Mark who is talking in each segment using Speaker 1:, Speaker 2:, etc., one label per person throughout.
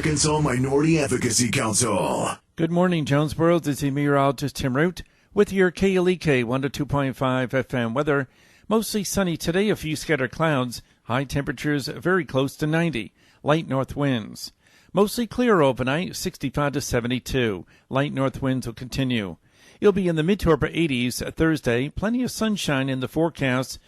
Speaker 1: Arkansas Minority Advocacy Council.
Speaker 2: Good morning, Jonesboro. This is meteorologist Tim Root with your KLEK 102.5 FM weather. Mostly sunny today, a few scattered clouds. High temperatures very close to 90. Light north winds. Mostly clear overnight, 65 to 72. Light north winds will continue. It'll be in the mid to upper 80s Thursday. Plenty of sunshine in the forecast,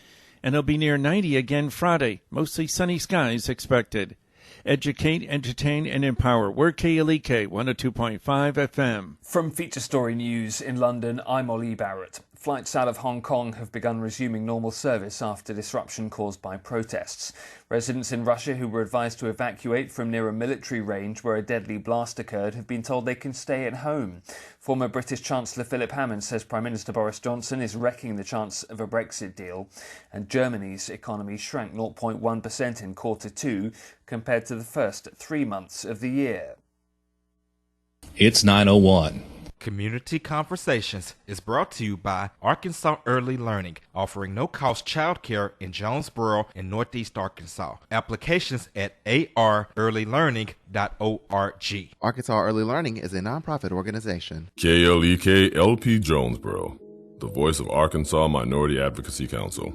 Speaker 2: and it'll be near 90 again Friday. Mostly sunny skies expected. Educate, entertain, and empower. We're KLEK 102.5 FM.
Speaker 3: From Feature Story News in London, I'm Ollie Barrett. Flights out of Hong Kong have begun resuming normal service after disruption caused by protests. Residents in Russia who were advised to evacuate from near a military range where a deadly blast occurred have been told they can stay at home. Former British Chancellor Philip Hammond says Prime Minister Boris Johnson is wrecking the chance of a Brexit deal. And Germany's economy shrank 0.1% in Q2 compared to the first 3 months of the year.
Speaker 4: It's 9:01.
Speaker 5: Community Conversations is brought to you by Arkansas Early Learning, offering no-cost childcare in Jonesboro and Northeast Arkansas. Applications at arearlylearning.org.
Speaker 6: Arkansas Early Learning is a nonprofit organization.
Speaker 7: KLEK LP Jonesboro, the voice of Arkansas Minority Advocacy Council.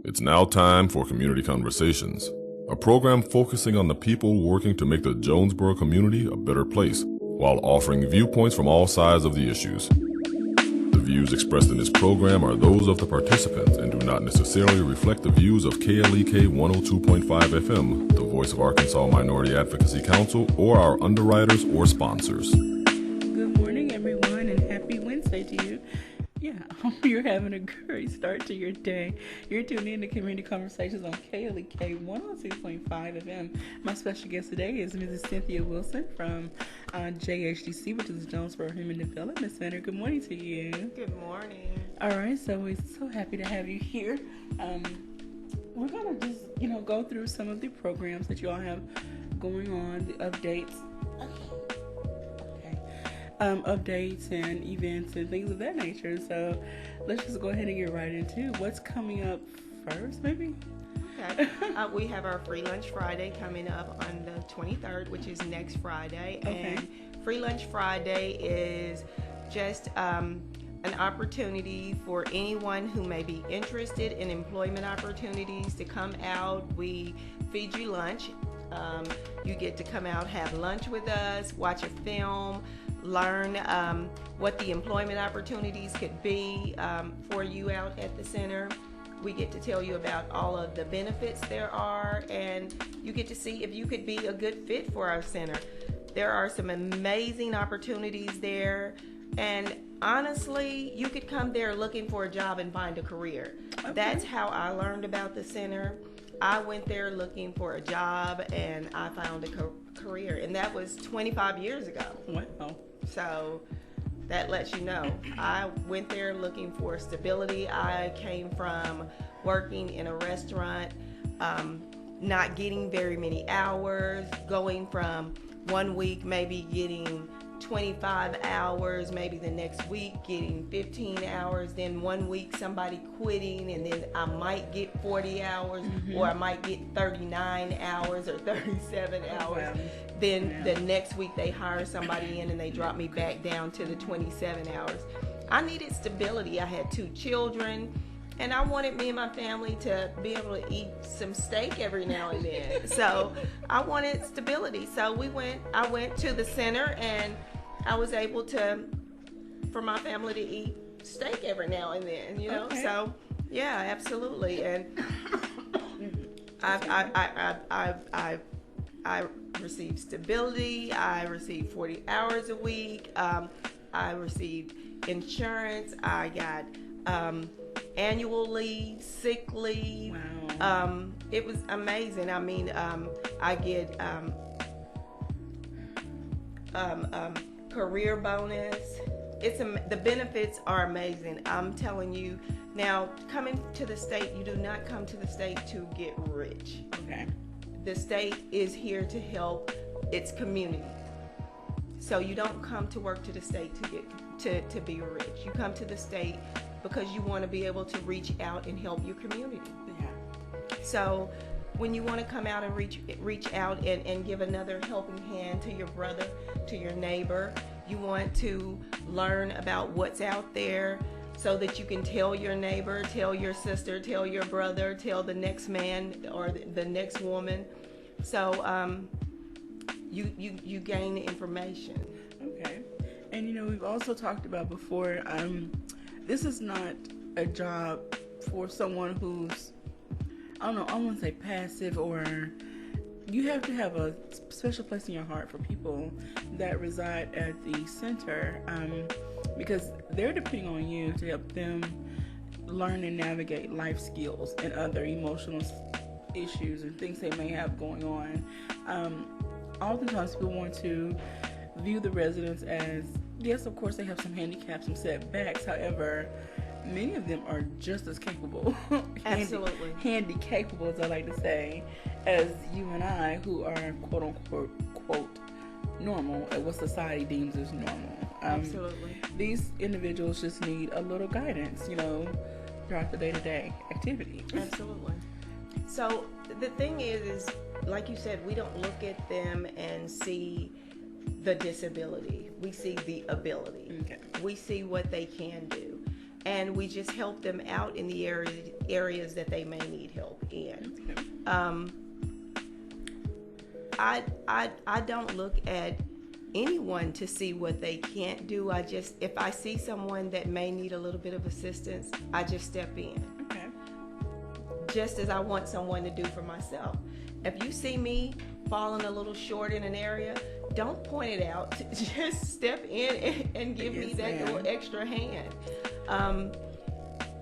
Speaker 7: It's now time for Community Conversations, a program focusing on the people working to make the Jonesboro community a better place, while offering viewpoints from all sides of the issues. The views expressed in this program are those of the participants and do not necessarily reflect the views of KLEK 102.5 FM, the voice of Arkansas Minority Advocacy Council, or our underwriters or sponsors.
Speaker 8: Good morning, everyone, and happy Wednesday to you. Yeah, I hope you're having a great start to your day. You're tuned in to Community Conversations on KLEK 102.5 FM. My special guest today is Mrs. Cynthia Wilson from JHDC, which is the Jonesboro Human Development Center. Good morning to you.
Speaker 9: Good morning.
Speaker 8: All right, so we're so happy to have you here. We're going to just, go through some of the programs that you all have going on, the updates. Updates and events and things of that nature. So let's just go ahead and get right into what's coming up first, maybe.
Speaker 9: Okay. We have our Free Lunch Friday coming up on the 23rd, which is next Friday.
Speaker 8: Okay.
Speaker 9: And Free Lunch Friday is just an opportunity for anyone who may be interested in employment opportunities to come out. We feed you lunch. You get to come out, have lunch with us, watch a film, learn what the employment opportunities could be for you out at the center. We get to tell you about all of the benefits there are, and you get to see if you could be a good fit for our center. There are some amazing opportunities there, and honestly, you could come there looking for a job and find a career. Okay. That's how I learned about the center. I went there looking for a job, and I found a career, and that was 25 years ago.
Speaker 8: Wow.
Speaker 9: So that lets you know. I went there looking for stability. I came from working in a restaurant, not getting very many hours, going from 1 week maybe getting 25 hours, maybe the next week getting 15 hours, then 1 week somebody quitting, and then I might get 40 hours, or I might get 39 hours or 37 hours.
Speaker 8: Wow.
Speaker 9: Then the next week they hire somebody in and they drop me back down to the 27 hours. I needed stability. I had 2 children, and I wanted me and my family to be able to eat some steak every now and then. So I wanted stability. So I went to the center, and I was able for my family to eat steak every now and then, Okay. So yeah, absolutely. And I received stability. I received 40 hours a week. I received insurance. I got annual leave, sick leave.
Speaker 8: Wow.
Speaker 9: It was amazing. I mean, I get career bonus. The benefits are amazing. I'm telling you. Now, coming to the state, you do not come to the state to get rich.
Speaker 8: Okay.
Speaker 9: The state is here to help its community. So you don't come to work to the state to be rich. You come to the state because you want to be able to reach out and help your community.
Speaker 8: Yeah.
Speaker 9: So when you want to come out and reach out and give another helping hand to your brother, to your neighbor, you want to learn about what's out there so that you can tell your neighbor, tell your sister, tell your brother, tell the next man or the next woman. So you gain information.
Speaker 8: Okay. And we've also talked about before, this is not a job for someone who's, I don't want to say passive, or you have to have a special place in your heart for people that reside at the center, because they're depending on you to help them learn and navigate life skills and other emotional issues and things they may have going on. Oftentimes people want to view the residents as, yes, of course they have some handicaps, some setbacks, however, many of them are just as capable,
Speaker 9: Absolutely.
Speaker 8: handy capable, as I like to say, as you and I, who are quote unquote quote normal at what society deems as normal.
Speaker 9: Absolutely.
Speaker 8: These individuals just need a little guidance, throughout the day-to-day activity.
Speaker 9: Absolutely. So the thing is like you said, we don't look at them and see the disability. We see the ability.
Speaker 8: Okay.
Speaker 9: We see what they can do. And we just help them out in the areas that they may need help in. I don't look at anyone to see what they can't do. If I see someone that may need a little bit of assistance, I just step in.
Speaker 8: Okay.
Speaker 9: Just as I want someone to do for myself. If you see me falling a little short in an area, don't point it out. Just step in and give me that little extra hand.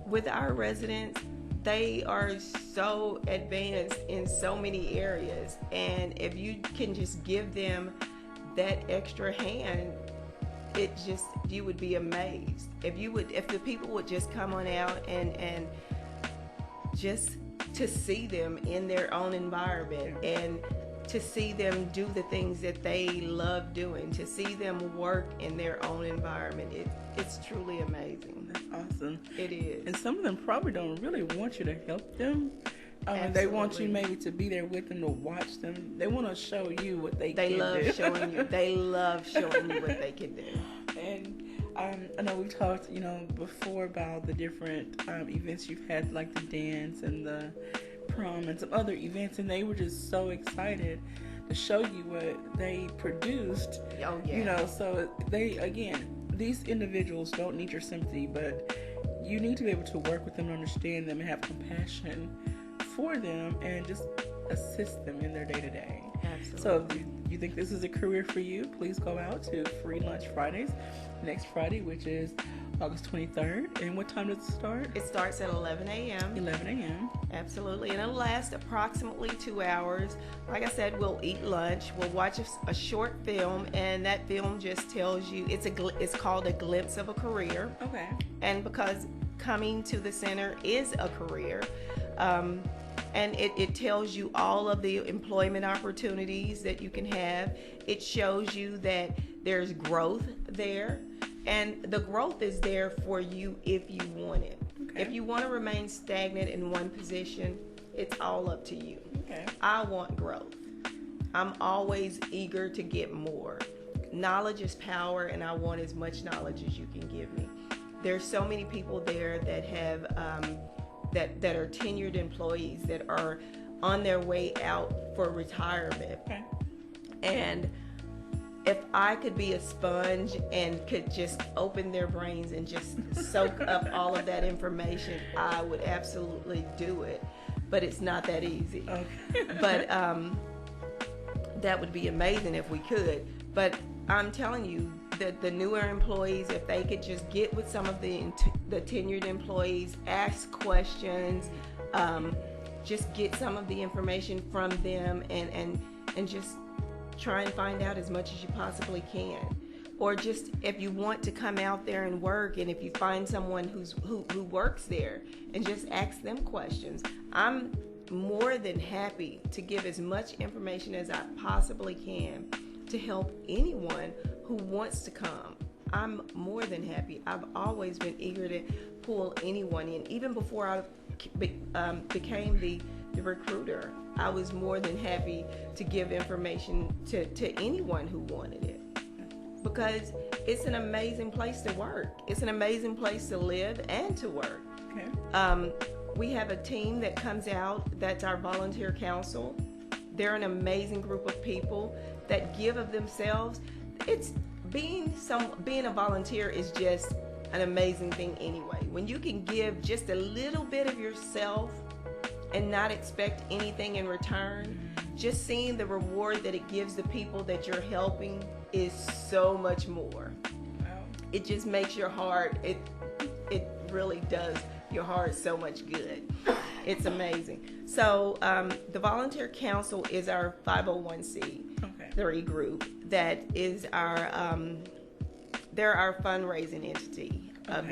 Speaker 9: With our residents, they are so advanced in so many areas, and if you can just give them that extra hand, you would be amazed. If the people would just come on out and just to see them in their own environment and to see them do the things that they love doing, to see them work in their own environment, it's truly amazing.
Speaker 8: That's awesome.
Speaker 9: It is.
Speaker 8: And some of them probably don't really want you to help them. They want you maybe to be there with them, to watch them. They want to show you what they can do.
Speaker 9: They love showing you what they can do.
Speaker 8: And I know we've talked, before about the different events you've had, like the dance and the prom and some other events, and they were just so excited to show you what they produced.
Speaker 9: Oh yeah.
Speaker 8: So these individuals don't need your sympathy, but you need to be able to work with them, understand them, and have compassion for them, and just assist them in their day-to-day.
Speaker 9: Absolutely.
Speaker 8: So if you think this is a career for you, please go out to Free Lunch Fridays next Friday, which is August 23rd. And what time does it start?
Speaker 9: It starts at 11 a.m.
Speaker 8: 11 a.m.
Speaker 9: Absolutely. And it'll last approximately 2 hours. Like I said, we'll eat lunch. We'll watch a short film, and that film just tells you, it's called A Glimpse of a Career.
Speaker 8: Okay.
Speaker 9: And because coming to the center is a career, and it tells you all of the employment opportunities that you can have. It shows you that there's growth there, and the growth is there for you if you want it.
Speaker 8: Okay.
Speaker 9: If you want to remain stagnant in one position, it's all up to you.
Speaker 8: Okay.
Speaker 9: I want growth. I'm always eager to get more. Knowledge is power, and I want as much knowledge as you can give me. There's so many people there that have that are tenured employees that are on their way out for retirement.
Speaker 8: Okay.
Speaker 9: And if I could be a sponge and could just open their brains and just soak up all of that information, I would absolutely do it. But it's not that easy.
Speaker 8: Okay.
Speaker 9: But that would be amazing if we could. But I'm telling you, the newer employees, if they could just get with some of the tenured employees, ask questions, just get some of the information from them, and just try and find out as much as you possibly can. Or just if you want to come out there and work, and if you find someone who works there, and just ask them questions. I'm more than happy to give as much information as I possibly can to help anyone who wants to come. I'm more than happy. I've always been eager to pull anyone in. Even before I became the the recruiter, I was more than happy to give information to anyone who wanted it, because it's an amazing place to work. It's an amazing place to live and to work.
Speaker 8: Okay.
Speaker 9: We have a team that comes out, that's our volunteer council. They're an amazing group of people that give of themselves. It's being a volunteer is just an amazing thing anyway. When you can give just a little bit of yourself and not expect anything in return, just seeing the reward that it gives the people that you're helping is so much more.
Speaker 8: Wow.
Speaker 9: It just makes your heart, it really does your heart so much good. It's amazing. So the Volunteer Council is our 501c3 group that is our they're our fundraising entity of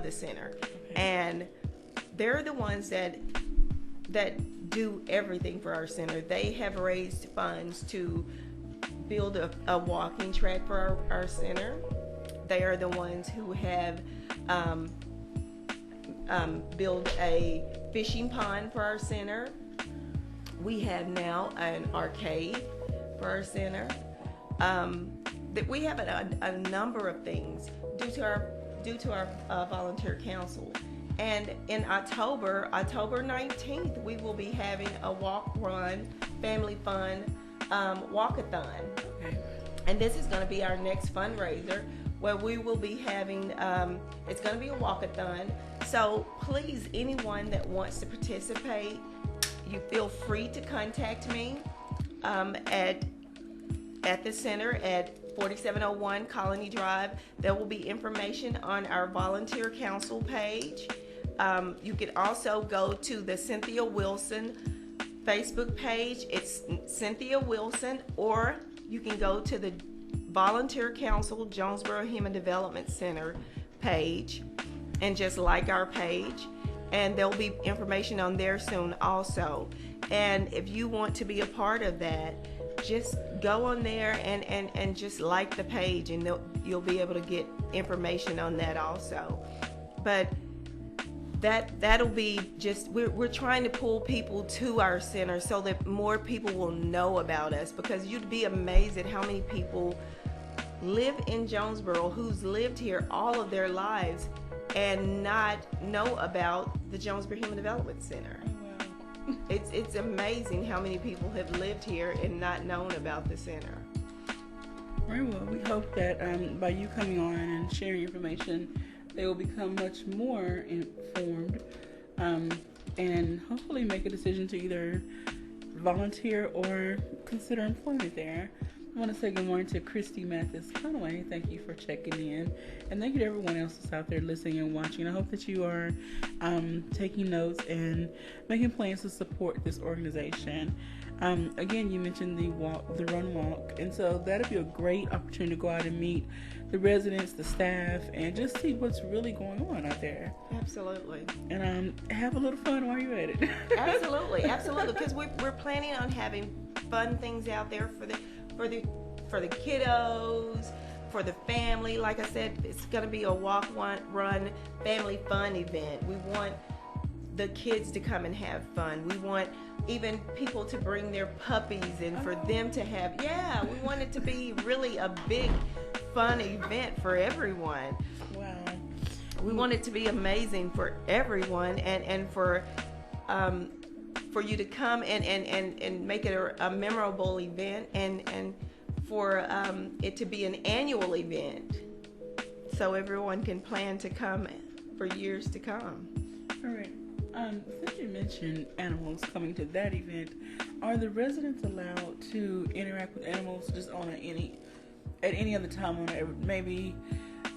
Speaker 9: the center. Okay. And they're the ones that do everything for our center. They have raised funds to build a walking track for our center. They are the ones who have built a fishing pond for our center. We have now an arcade for our center. That we have a number of things due to our volunteer council. And in October 19th, we will be having a walk, run, family fun walkathon.
Speaker 8: Okay.
Speaker 9: And this is going to be our next fundraiser, where we will be having, it's going to be a walkathon. So please, anyone that wants to participate, you feel free to contact me at the center at 4701 Colony Drive. There will be information on our volunteer council page. You can also go to the Cynthia Wilson Facebook page. It's Cynthia Wilson, or you can go to the Volunteer Council Jonesboro Human Development Center page and just like our page, and there'll be information on there soon also. And if you want to be a part of that, just go on there and just like the page, and you'll be able to get information on that also. But that'll be just, we're trying to pull people to our center so that more people will know about us, because you'd be amazed at how many people live in Jonesboro who's lived here all of their lives and not know about the Jonesboro Human Development Center.
Speaker 8: Oh, wow.
Speaker 9: It's amazing how many people have lived here and not known about the center.
Speaker 8: Very well. We hope that by you coming on and sharing information, they will become much more informed and hopefully make a decision to either volunteer or consider employment there. I want to say good morning to Christy Mathis Conway. Thank you for checking in. And thank you to everyone else that's out there listening and watching. I hope that you are taking notes and making plans to support this organization. Again, you mentioned the run walk. And so that'll be a great opportunity to go out and meet the residents, the staff, and just see what's really going on out there.
Speaker 9: Absolutely.
Speaker 8: And have a little fun while you're at it.
Speaker 9: Absolutely. Because we're planning on having fun things out there for the kiddos, for the family. Like I said, it's going to be a walk, run, family fun event. We want the kids to come and have fun. We want even people to bring their puppies and for them to have, we want it to be really a big fun event for everyone.
Speaker 8: Wow.
Speaker 9: We want it to be amazing for everyone, and for you to come and make it a memorable event, and for it to be an annual event, so everyone can plan to come for years to come.
Speaker 8: All right. Since you mentioned animals coming to that event, are the residents allowed to interact with animals just at any other time? Maybe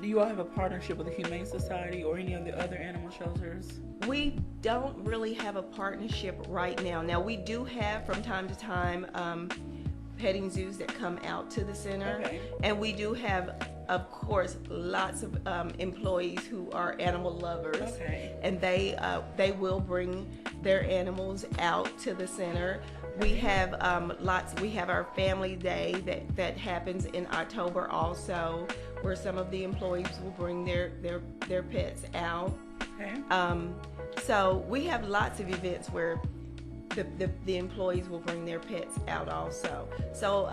Speaker 8: do you all have a partnership with the Humane Society or any of the other animal shelters?
Speaker 9: We don't really have a partnership right now. Now, we do have from time to time petting zoos that come out to the center.
Speaker 8: Okay.
Speaker 9: And we do have, of course, lots of employees who are animal lovers.
Speaker 8: Okay.
Speaker 9: And they will bring their animals out to the center. We have we have our family day that happens in October also, where some of the employees will bring their pets out.
Speaker 8: Okay.
Speaker 9: So we have lots of events where the employees will bring their pets out also. So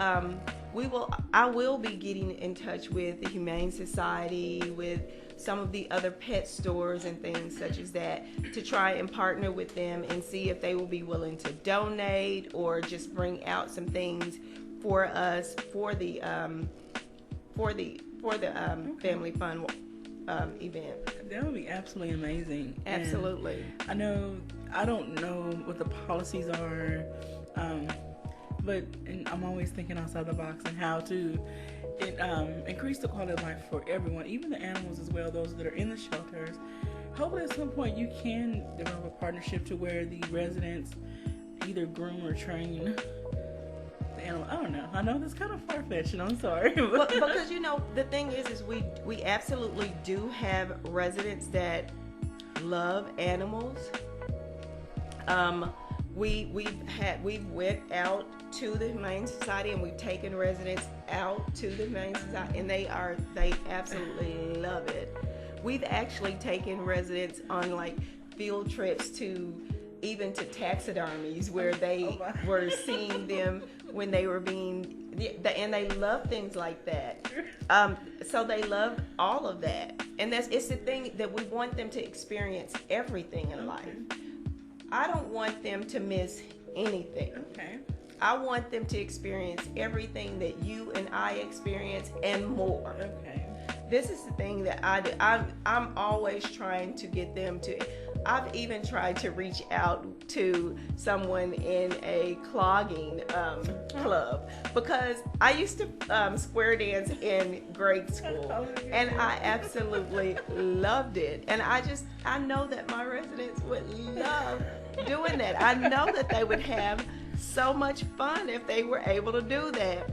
Speaker 9: I will be getting in touch with the Humane Society, with some of the other pet stores and things such as that, to try and partner with them and see if they will be willing to donate or just bring out some things for us for the family fun event.
Speaker 8: That would be absolutely amazing.
Speaker 9: Absolutely.
Speaker 8: And I don't know what the policies are, but I'm always thinking outside the box and how to increase the quality of life for everyone, even the animals as well, those that are in the shelters. Hopefully at some point you can develop a partnership to where the residents either groom or train the animal. I don't know. I know that's kind of far-fetched, and I'm sorry.
Speaker 9: But because, the thing is we absolutely do have residents that love animals. We've went out to the Humane Society and we've taken residents out to the Humane Society, and they absolutely love it. We've actually taken residents on like field trips to taxidermies where they were seeing them when they were and they love things like that. So they love all of that, and it's the thing that we want them to experience everything in life. I don't want them to miss anything.
Speaker 8: Okay.
Speaker 9: I want them to experience everything that you and I experience and more.
Speaker 8: Okay.
Speaker 9: This is the thing that I do. I'm always trying to get them to. I've even tried to reach out to someone in a clogging club, because I used to square dance in grade school, and I absolutely loved it. And I know that my residents would love doing that. I know that they would have so much fun if they were able to do that.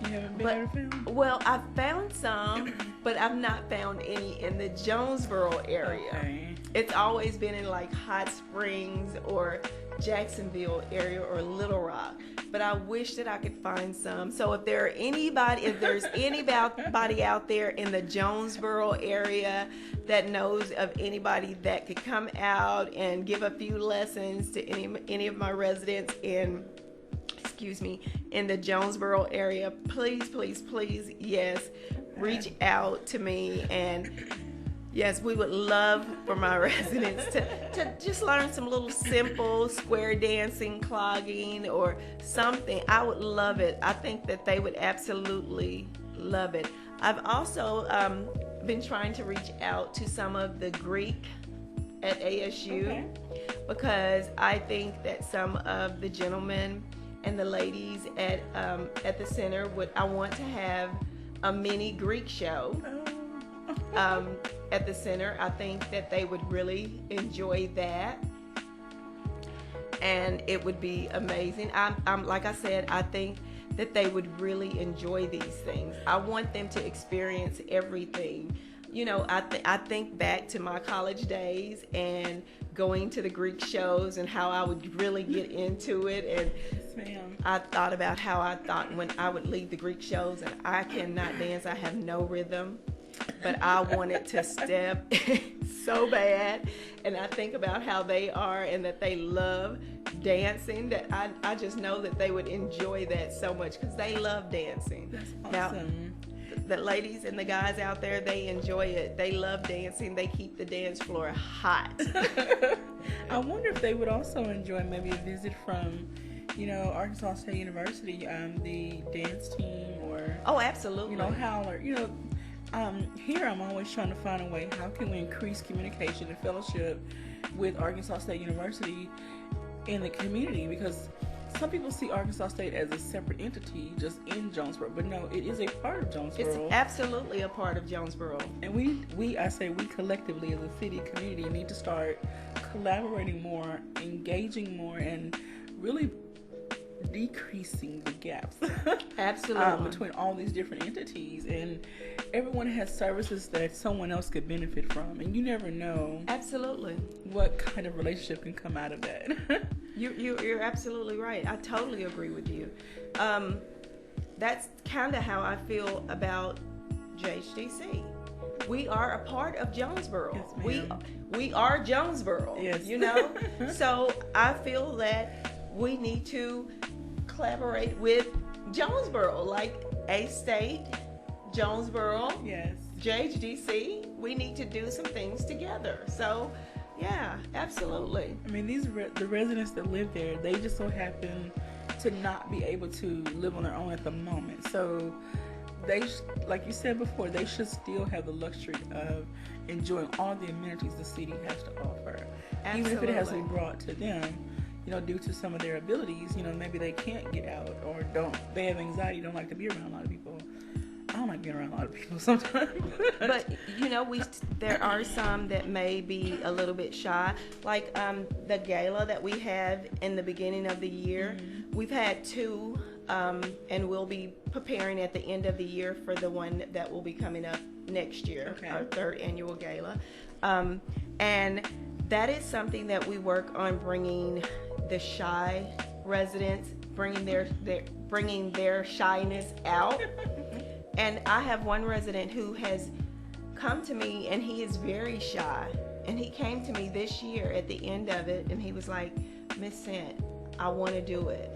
Speaker 8: You haven't been able to film?
Speaker 9: Well, I've found some, but I've not found any in the Jonesboro area.
Speaker 8: Okay.
Speaker 9: It's always been in like Hot Springs or Jacksonville area or Little Rock. But I wish that I could find some. So if there's anybody out there in the Jonesboro area that knows of anybody that could come out and give a few lessons to any of my residents in the Jonesboro area, please, yes, reach out to me. And yes, we would love for my residents to just learn some little simple square dancing, clogging, or something. I would love it. I think that they would absolutely love it. I've also been trying to reach out to some of the Greek at ASU, because I think that some of the gentlemen and the ladies at the center I want to have a mini Greek show at the center. I think that they would really enjoy that, and it would be amazing. I'm like I said, I think that they would really enjoy these things. I want them to experience everything. I think back to my college days and going to the Greek shows and how I would really get into it. And I thought about how I thought when I would leave the Greek shows and I cannot dance. I have no rhythm, but I wanted to step so bad. And I think about how they are and that they love dancing, that I just know that they would enjoy that so much because they love dancing.
Speaker 8: That's awesome.
Speaker 9: Now, the ladies and the guys out there, they enjoy it. They love dancing. They keep the dance floor hot.
Speaker 8: I wonder if they would also enjoy maybe a visit from, Arkansas State University, the dance team, or
Speaker 9: absolutely,
Speaker 8: Howler. Here I'm always trying to find a way. How can we increase communication and fellowship with Arkansas State University in the community? Because some people see Arkansas State as a separate entity just in Jonesboro, but no, it is a part of Jonesboro.
Speaker 9: It's absolutely a part of Jonesboro.
Speaker 8: And we collectively as a city community need to start collaborating more, engaging more, and really decreasing the gaps
Speaker 9: absolutely
Speaker 8: between all these different entities. And everyone has services that someone else could benefit from, and you never know
Speaker 9: absolutely
Speaker 8: what kind of relationship can come out of that.
Speaker 9: You're absolutely right. I totally agree with you. That's kind of how I feel about JHDC. we are a part of Jonesboro.
Speaker 8: Yes, ma'am.
Speaker 9: We are Jonesboro.
Speaker 8: Yes.
Speaker 9: You know? So I feel that we need to collaborate with Jonesboro, like A-State, Jonesboro,
Speaker 8: Yes.
Speaker 9: JHDC. We need to do some things together. So, yeah, absolutely.
Speaker 8: I mean, the residents that live there, they just so happen to not be able to live on their own at the moment. So they, like you said before, they should still have the luxury of enjoying all the amenities the city has to offer.
Speaker 9: Absolutely.
Speaker 8: Even if it has to be brought to them, you know, due to some of their abilities, you know, maybe they can't get out or they have anxiety, don't like to be around a lot of people. I don't like being around a lot of people sometimes.
Speaker 9: But you know, there are some that may be a little bit shy, like the gala that we have in the beginning of the year. Mm-hmm. We've had 2, and we'll be preparing at the end of the year for the one that will be coming up next year,
Speaker 8: okay.
Speaker 9: Our 3rd annual gala. And that is something that we work on, bringing the shy residents, bringing their shyness out. And I have one resident who has come to me, and he is very shy. And he came to me this year at the end of it, and he was like, Miss Cint, I want to do it.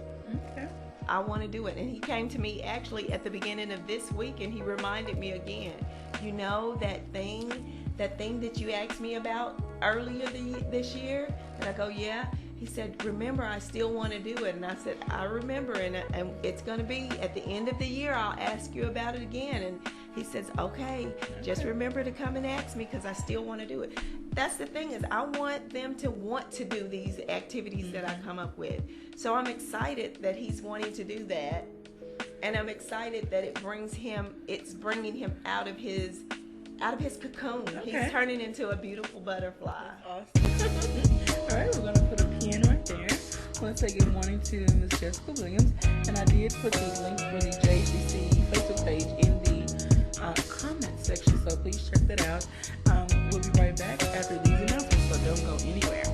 Speaker 8: Okay.
Speaker 9: I want to do it. And he came to me actually at the beginning of this week, and he reminded me again, you know, that thing that you asked me about earlier this year? And I go, yeah. He said, remember, I still want to do it. And I said, I remember, and it's going to be at the end of the year. I'll ask you about it again. And he says, okay, just remember to come and ask me, because I still want to do it. That's the thing, is I want them to want to do these activities that I come up with. So I'm excited that he's wanting to do that. And I'm excited that it's bringing him out of his cocoon. Okay. He's turning into a beautiful butterfly.
Speaker 8: Awesome. All right, we're going to put a pin right there. I want to say good morning to Ms. Jessica Williams. And I did put the link for the JHDC Facebook page in the comment section, so please check that out. We'll be right back after these announcements, so don't go anywhere.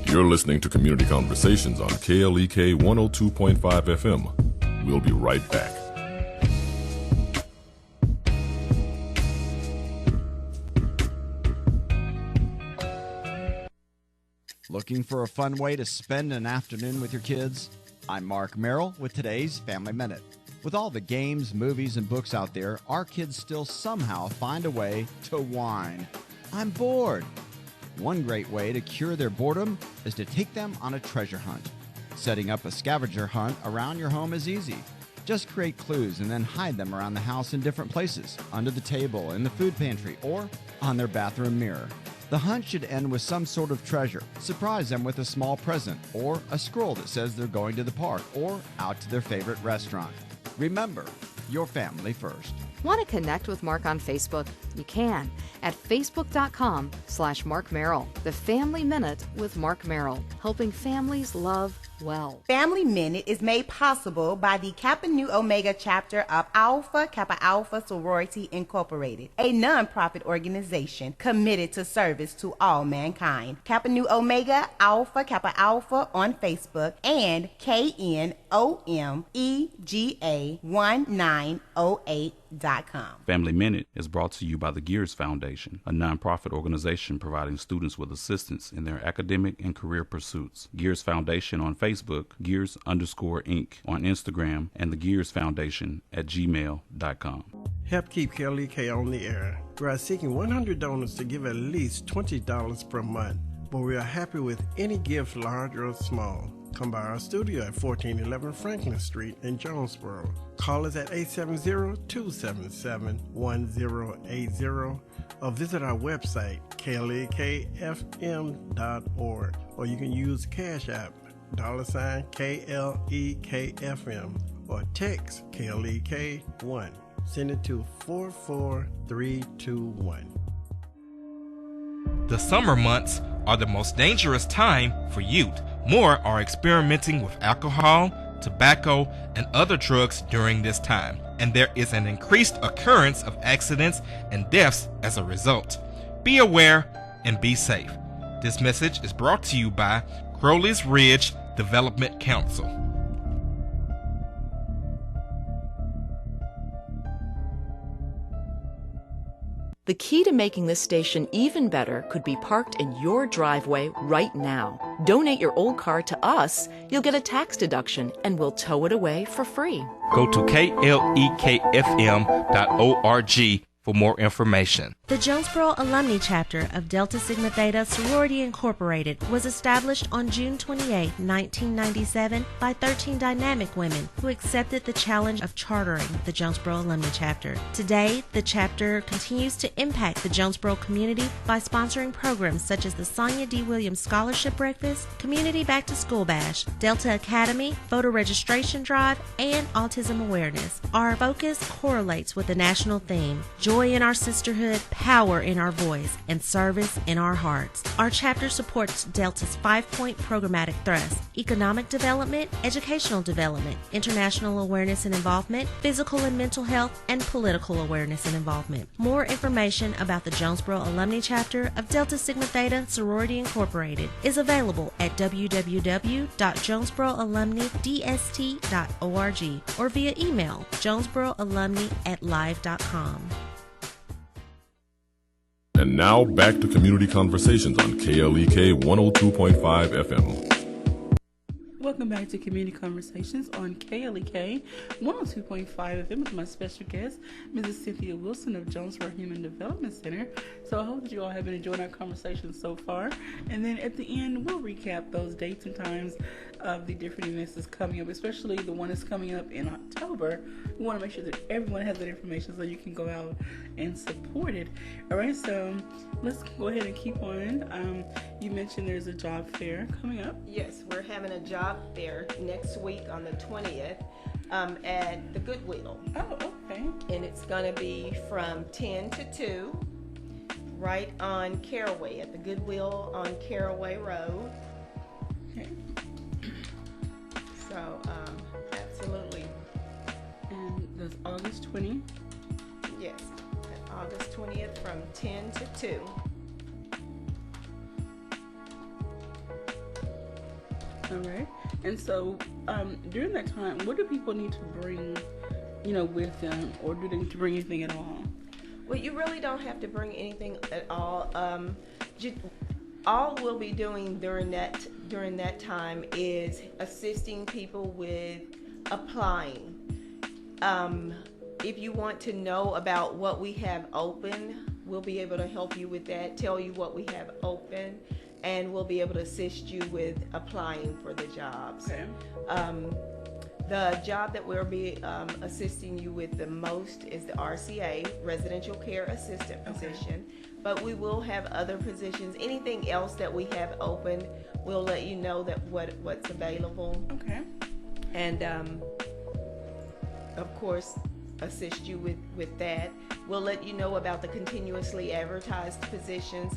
Speaker 7: You're listening to Community Conversations on KLEK 102.5 FM. We'll be right back.
Speaker 10: Looking for a fun way to spend an afternoon with your kids? I'm Mark Merrill with today's Family Minute. With all the games, movies, and books out there, our kids still somehow find a way to whine. I'm bored. One great way to cure their boredom is to take them on a treasure hunt. Setting up a scavenger hunt around your home is easy. Just create clues and then hide them around the house in different places, under the table, in the food pantry, or on their bathroom mirror. The hunt should end with some sort of treasure. Surprise them with a small present, or a scroll that says they're going to the park, or out to their favorite restaurant. Remember, your family first.
Speaker 11: Want to connect with Mark on Facebook? You can at facebook.com/Mark Merrill. The Family Minute with Mark Merrill, helping families love well.
Speaker 12: Family Minute is made possible by the Kappa Nu Omega chapter of Alpha Kappa Alpha Sorority Incorporated, a non-profit organization committed to service to all mankind. Kappa Nu Omega Alpha Kappa Alpha on Facebook and KNOMEGA1908.com.
Speaker 13: Family Minute is brought to you by the Gears Foundation, a nonprofit organization providing students with assistance in their academic and career pursuits. Gears Foundation on Facebook, Gears_Inc. on Instagram, and the Gears Foundation at gmail.com.
Speaker 14: Help keep KLEK on the air. We are seeking 100 donors to give at least $20 per month, but we are happy with any gift, large or small. Come by our studio at 1411 Franklin Street in Jonesboro. Call us at 870-277-1080 or visit our website, klekfm.org, or you can use Cash App, $KLEKFM, or text KLEK1. Send it to 44321.
Speaker 5: The summer months are the most dangerous time for youth. More are experimenting with alcohol, tobacco, and other drugs during this time, and there is an increased occurrence of accidents and deaths as a result. Be aware and be safe. This message is brought to you by Crowley's Ridge Development Council.
Speaker 15: The key to making this station even better could be parked in your driveway right now. Donate your old car to us, you'll get a tax deduction, and we'll tow it away for free.
Speaker 5: Go to klekfm.org for more information.
Speaker 16: The Jonesboro Alumni Chapter of Delta Sigma Theta Sorority Incorporated was established on June 28, 1997 by 13 dynamic women who accepted the challenge of chartering the Jonesboro Alumni Chapter. Today, the chapter continues to impact the Jonesboro community by sponsoring programs such as the Sonia D. Williams Scholarship Breakfast, Community Back to School Bash, Delta Academy, Voter Registration Drive, and Autism Awareness. Our focus correlates with the national theme, joy in our sisterhood, power in our voice, and service in our hearts. Our chapter supports Delta's 5-point programmatic thrust: economic development, educational development, international awareness and involvement, physical and mental health, and political awareness and involvement. More information about the Jonesboro Alumni Chapter of Delta Sigma Theta Sorority Incorporated is available at www.jonesboroalumnidst.org or via email jonesboroalumni@live.com.
Speaker 7: And now back to Community Conversations on KLEK 102.5 FM.
Speaker 8: Welcome back to Community Conversations on KLEK 102.5 FM with my special guest, Mrs. Cynthia Wilson of Jonesboro Human Development Center. So I hope that you all have been enjoying our conversation so far. And then at the end, we'll recap those dates and times of the different events that's coming up, especially the one that's coming up in October. We want to make sure that everyone has that information so you can go out and support it. All right, so let's go ahead and keep on. You mentioned there's a job fair coming up.
Speaker 9: Yes, we're having a job fair next week on the 20th at the Goodwill.
Speaker 8: Oh, okay.
Speaker 9: And it's going to be from 10 to 2 right on Caraway, at the Goodwill on Caraway Road.
Speaker 8: Okay.
Speaker 9: So, absolutely.
Speaker 8: And that's August 20th?
Speaker 9: Yes, August 20th from 10 to 2.
Speaker 8: All right. And so during that time, what do people need to bring, with them, or do they need to bring anything at all?
Speaker 9: Well, you really don't have to bring anything at all. All we'll be doing during that time is assisting people with applying. If you want to know about what we have open, we'll be able to help you with that, tell you what we have open, and we'll be able to assist you with applying for the jobs.
Speaker 8: Okay.
Speaker 9: The job that we'll be assisting you with the most is the RCA, Residential Care Assistant position. But we will have other positions. Anything else that we have open, we'll let you know that what's available.
Speaker 8: Okay.
Speaker 9: And of course, assist you with that. We'll let you know about the continuously advertised positions.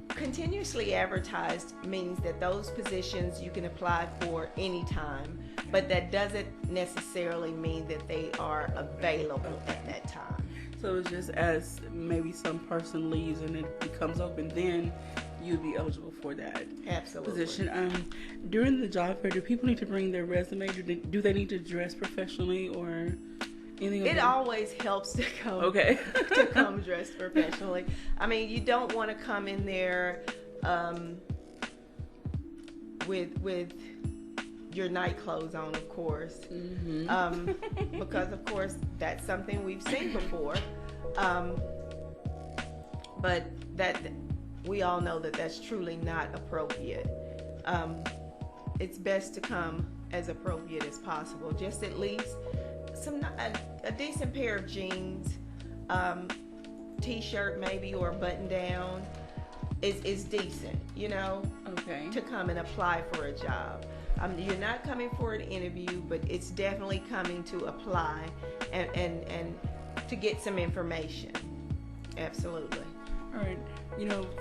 Speaker 9: Continuously advertised means that those positions you can apply for anytime, but that doesn't necessarily mean that they are available at that time.
Speaker 8: So it's just as maybe some person leaves and it becomes open, then you'd be eligible for that position. During the job fair, do people need to bring their resume? Do they need to dress professionally or anything?
Speaker 9: It always helps to come to come dressed professionally. I mean, you don't want to come in there with your night clothes on, of course, because of course that's something we've seen before. But that we all know that that's truly not appropriate. It's best to come as appropriate as possible. Just at least a decent pair of jeans, t-shirt maybe, or a button down is decent, to come and apply for a job. You're not coming for an interview, but it's definitely coming to apply and to get some information. Absolutely.
Speaker 8: All right.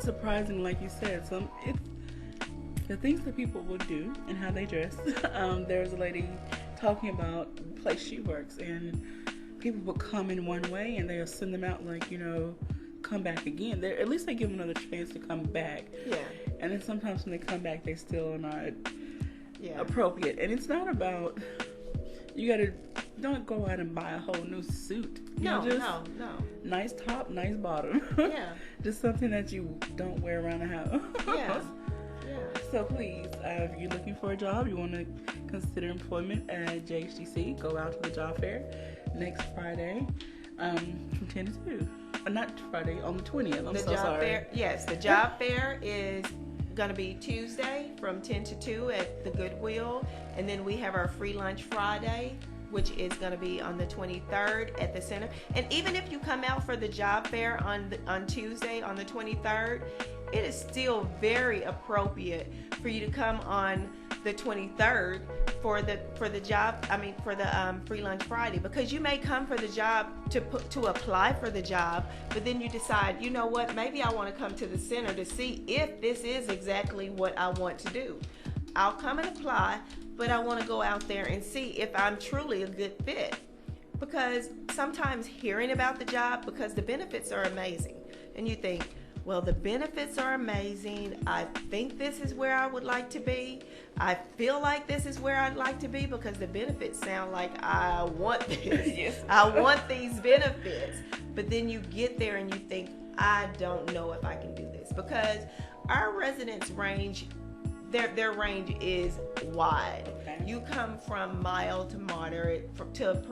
Speaker 8: Surprising, like you said, the things that people would do and how they dress. There's a lady talking about the place she works, and people will come in one way and they'll send them out like, come back again. At least they give them another chance to come back.
Speaker 9: Yeah.
Speaker 8: And then sometimes when they come back, they still are not appropriate. And it's not about, don't go out and buy a whole new suit.
Speaker 9: No.
Speaker 8: Nice top, nice bottom.
Speaker 9: Yeah.
Speaker 8: Just something that you don't wear around the house.
Speaker 9: Yeah.
Speaker 8: So please, if you're looking for a job, you want to consider employment at JHTC, go out to the job fair next Friday from 10 to 2. Not Friday, on the 20th. I'm so sorry.
Speaker 9: Fair, yes, the job fair is going to be Tuesday from 10 to 2 at the Goodwill. And then we have our free lunch Friday, which is going to be on the 23rd at the center. And even if you come out for the job fair on Tuesday on the 23rd, it is still very appropriate for you to come on the 23rd for the free lunch Friday, because you may come for the job to apply for the job, but then you decide, you know what, maybe I want to come to the center to see if this is exactly what I want to do. I'll come and apply, but I want to go out there and see if I'm truly a good fit. Because sometimes hearing about the job, because the benefits are amazing, and you think, well, the benefits are amazing. I think this is where I would like to be. I feel like this is where I'd like to be, because the benefits sound like I want this.
Speaker 8: Yes.
Speaker 9: I want these benefits. But then you get there and you think, I don't know if I can do this, because our residents range, their range is wide.
Speaker 8: Okay.
Speaker 9: You come from mild to moderate to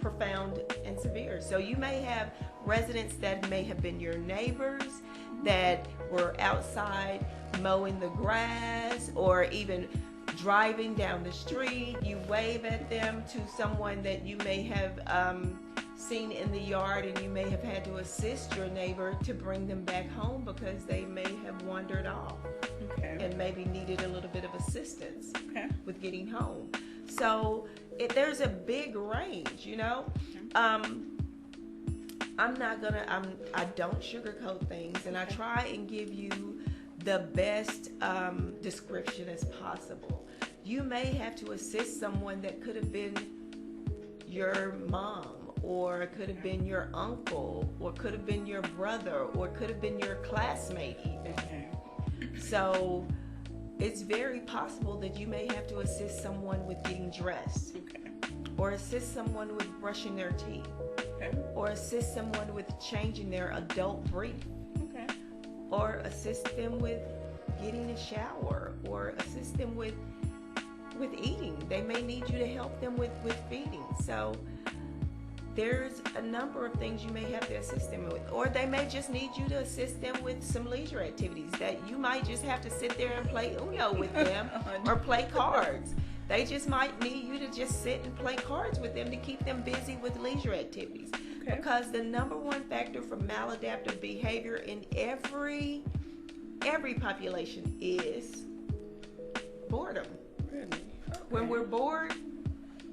Speaker 9: profound and severe. So you may have residents that may have been your neighbors that were outside mowing the grass, or even driving down the street. You wave at them to someone that you may have seen in the yard, and you may have had to assist your neighbor to bring them back home because they may have wandered off and maybe needed a little bit of assistance with getting home. So there's a big range, you know. I don't sugarcoat things, and I try and give you the best description as possible. You may have to assist someone that could have been your mom, or could have been your uncle, or could have been your brother, or could have been your classmate even. So it's very possible that you may have to assist someone with getting dressed, or assist someone with brushing their teeth, or assist someone with changing their adult brief, or assist them with getting a shower, or assist them with eating. They may need you to help them with feeding. So there's a number of things you may have to assist them with, or they may just need you to assist them with some leisure activities that you might just have to sit there and play Uno with them or play cards. They just might need you to just sit and play cards with them to keep them busy with leisure activities. Because the number one factor for maladaptive behavior in every population is boredom. When we're bored,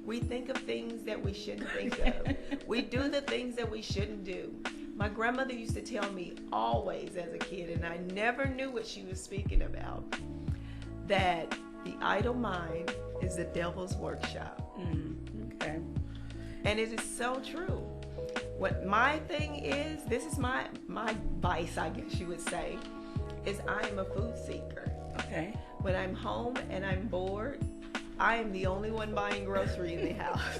Speaker 9: we think of things that we shouldn't think of. We do the things that we shouldn't do. My grandmother used to tell me always as a kid, and I never knew what she was speaking about, that the idle mind is the devil's workshop. And it is so true. What my thing is, this is my vice, I guess you would say, is I am a food seeker. When I'm home and I'm bored, I am the only one buying grocery in the house.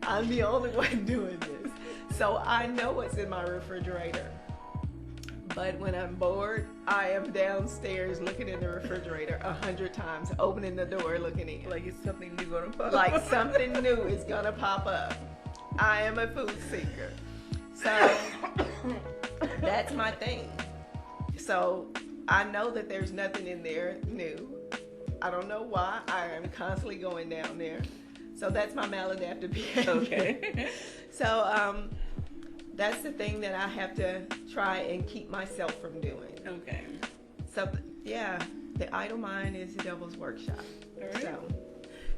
Speaker 9: I'm the only one doing this. So I know what's in my refrigerator. But when I'm bored, I am downstairs looking in the refrigerator 100 times, opening the door, looking in.
Speaker 8: Like it's something new gonna pop up.
Speaker 9: Like something new is gonna pop up. I am a food seeker. So that's my thing. So I know that there's nothing in there new. I don't know why. I am constantly going down there. So that's my maladaptive behavior. So that's the thing that I have to try and keep myself from doing. So yeah, the idle mind is the devil's workshop.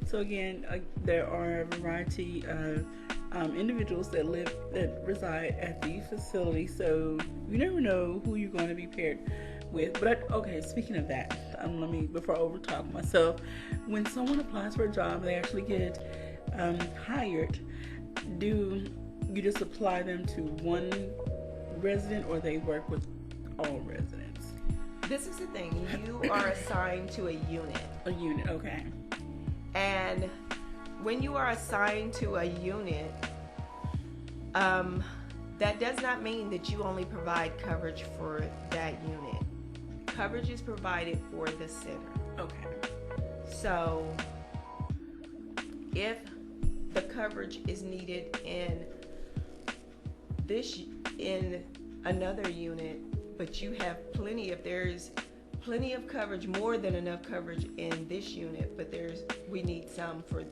Speaker 8: So again, there are a variety of individuals that reside at the facility. So you never know who you're going to be paired with. But speaking of that, let me, before I overtalk myself, when someone applies for a job, they actually get hired. Do you just apply them to one resident, or they work with all residents?
Speaker 9: This is the thing. You are assigned to a unit.
Speaker 8: A unit, okay.
Speaker 9: And when you are assigned to a unit, that does not mean that you only provide coverage for that unit. Coverage is provided for the center.
Speaker 8: Okay.
Speaker 9: So if the coverage is needed in another unit, but you have there's plenty of coverage, more than enough coverage in this unit, but we need some for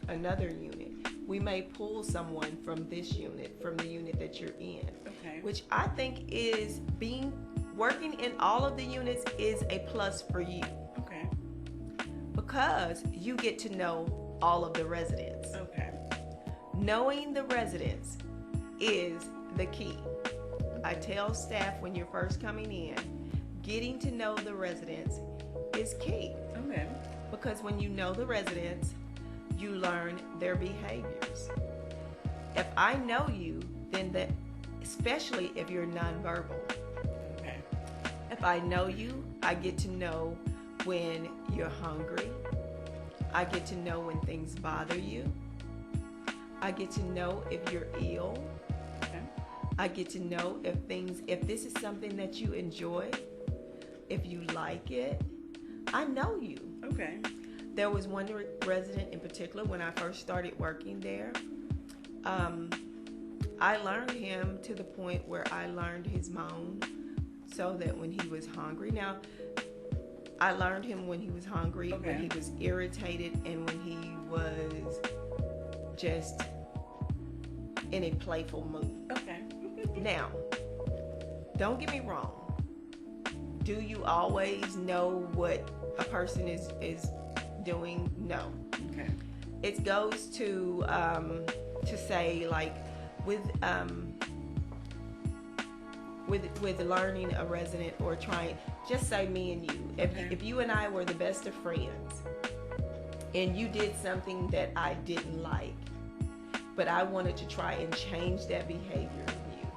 Speaker 9: another unit. We may pull someone from this unit, from the unit that you're in.
Speaker 8: Okay.
Speaker 9: Which I think is working in all of the units is a plus for you.
Speaker 8: Okay.
Speaker 9: Because you get to know all of the residents.
Speaker 8: Okay.
Speaker 9: Knowing the residents is the key. I tell staff when you're first coming in, getting to know the residents is key.
Speaker 8: Okay.
Speaker 9: Because when you know the residents, you learn their behaviors. If I know you, then especially if you're nonverbal.
Speaker 8: Okay.
Speaker 9: If I know you, I get to know when you're hungry. I get to know when things bother you. I get to know if you're ill.
Speaker 8: Okay.
Speaker 9: I get to know if this is something that you enjoy, if you like it. I know you.
Speaker 8: Okay.
Speaker 9: There was one resident in particular when I first started working there. I learned him to the point where I learned his moan, so that when he was hungry. Now, I learned him when he was hungry,
Speaker 8: Okay.
Speaker 9: when he was irritated, and when he was just in a playful mood.
Speaker 8: Okay.
Speaker 9: Now, don't get me wrong. Do you always know what a person is doing? No.
Speaker 8: Okay.
Speaker 9: It goes to say, like, with learning a resident, or trying, just say me and you. If you and I were the best of friends and you did something that I didn't like, but I wanted to try and change that behavior in you.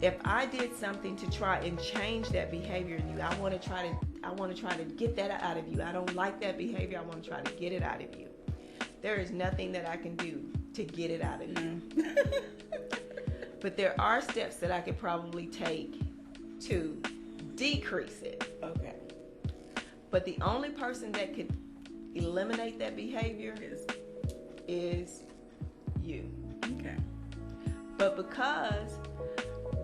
Speaker 9: If I did something to try and change that behavior in you, I want to try to get that out of you. I don't like that behavior. I want to try to get it out of you. There is nothing that I can do to get it out of you. But there are steps that I could probably take to decrease it.
Speaker 8: Okay.
Speaker 9: But the only person that could eliminate that behavior is you.
Speaker 8: Okay.
Speaker 9: But because